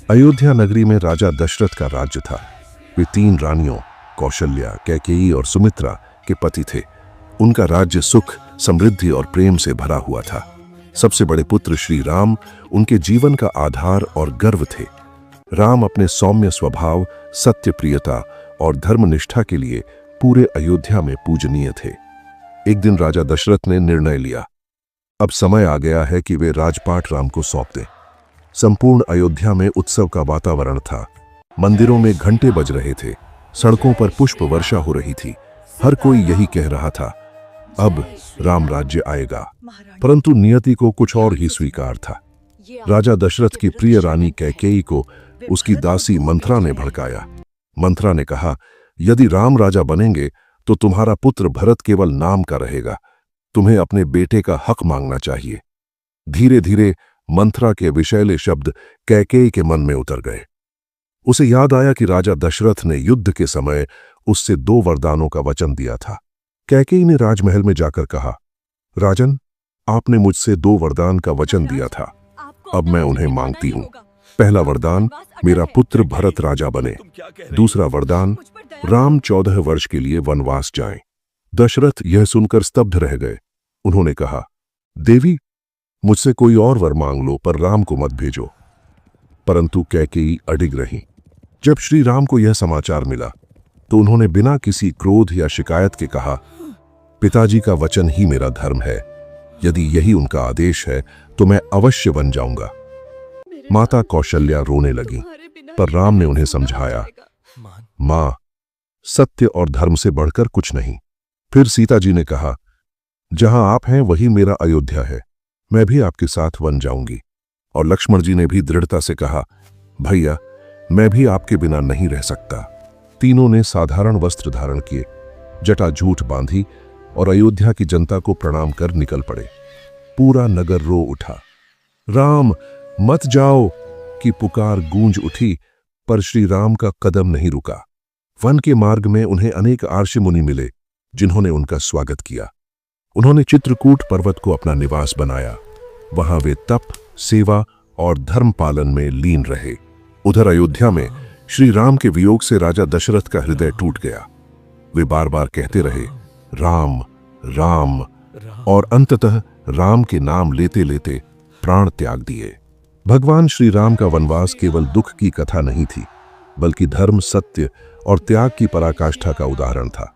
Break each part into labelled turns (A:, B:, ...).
A: अयोध्या नगरी में राजा दशरथ का राज्य था। वे 3 रानियों कौशल्या, कैकेयी और सुमित्रा के पति थे। उनका राज्य सुख, समृद्धि और प्रेम से भरा हुआ था। सबसे बड़े पुत्र श्री राम उनके जीवन का आधार और गर्व थे। राम अपने सौम्य स्वभाव, सत्य प्रियता और धर्मनिष्ठा के लिए पूरे अयोध्या में पूजनीय थे। एक दिन राजा दशरथ ने निर्णय लिया, अब समय आ गया है कि वे राजपाट राम को सौंप दें। संपूर्ण अयोध्या में उत्सव का वातावरण था। मंदिरों में घंटे बज रहे थे, सड़कों पर पुष्प वर्षा हो रही थी। हर कोई यही कह रहा था, अब राम राज्य आएगा। परंतु नियति को कुछ और ही स्वीकार था। राजा दशरथ की प्रिय रानी कैकेयी को उसकी दासी मंथरा ने भड़काया। मंथरा ने कहा, यदि राम राजा बनेंगे तो तुम्हारा पुत्र भरत केवल नाम का रहेगा। तुम्हें अपने बेटे का हक मांगना चाहिए। धीरे धीरे मंथरा के विषैले शब्द कैकेयी के मन में उतर गए। उसे याद आया कि राजा दशरथ ने युद्ध के समय उससे 2 वरदानों का वचन दिया था। कैकेयी ने राजमहल में जाकर कहा, राजन, आपने मुझसे 2 वरदान का वचन दिया था, अब मैं उन्हें मांगती हूं। पहला वरदान, मेरा पुत्र भरत राजा बने। दूसरा वरदान, राम 14 वर्ष के लिए वनवास जाएं। दशरथ यह सुनकर स्तब्ध रह गए। उन्होंने कहा, देवी, मुझसे कोई और वर मांग लो, पर राम को मत भेजो। परंतु कैकेयी अडिग रही। जब श्री राम को यह समाचार मिला तो उन्होंने बिना किसी क्रोध या शिकायत के कहा, पिताजी का वचन ही मेरा धर्म है। यदि यही उनका आदेश है तो मैं अवश्य बन जाऊंगा। माता कौशल्या रोने लगी, पर राम ने उन्हें समझाया, मां, सत्य और धर्म से बढ़कर कुछ नहीं। फिर सीता जी ने कहा, जहां आप हैं वही मेरा अयोध्या है, मैं भी आपके साथ वन जाऊंगी। और लक्ष्मण जी ने भी दृढ़ता से कहा, भैया, मैं भी आपके बिना नहीं रह सकता। तीनों ने साधारण वस्त्र धारण किए, जटा झूठ बांधी और अयोध्या की जनता को प्रणाम कर निकल पड़े। पूरा नगर रो उठा। राम, मत जाओ की पुकार गूंज उठी, पर श्री राम का कदम नहीं रुका। वन के मार्ग में उन्हें अनेक आर्षि मुनि मिले, जिन्होंने उनका स्वागत किया। उन्होंने चित्रकूट पर्वत को अपना निवास बनाया। वहां वे तप, सेवा और धर्म पालन में लीन रहे। उधर अयोध्या में श्री राम के वियोग से राजा दशरथ का हृदय टूट गया। वे बार बार कहते रहे, राम राम, और अंततः राम के नाम लेते लेते प्राण त्याग दिए। भगवान श्री राम का वनवास केवल दुख की कथा नहीं थी, बल्कि धर्म, सत्य और त्याग की पराकाष्ठा का उदाहरण था।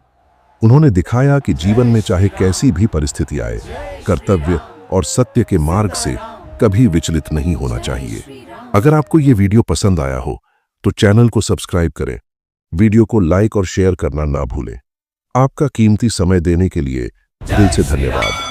A: उन्होंने दिखाया कि जीवन में चाहे कैसी भी परिस्थिति आए, कर्तव्य और सत्य के मार्ग से कभी विचलित नहीं होना चाहिए। अगर आपको ये वीडियो पसंद आया हो तो चैनल को सब्सक्राइब करें, वीडियो को लाइक और शेयर करना ना भूलें। आपका कीमती समय देने के लिए दिल से धन्यवाद।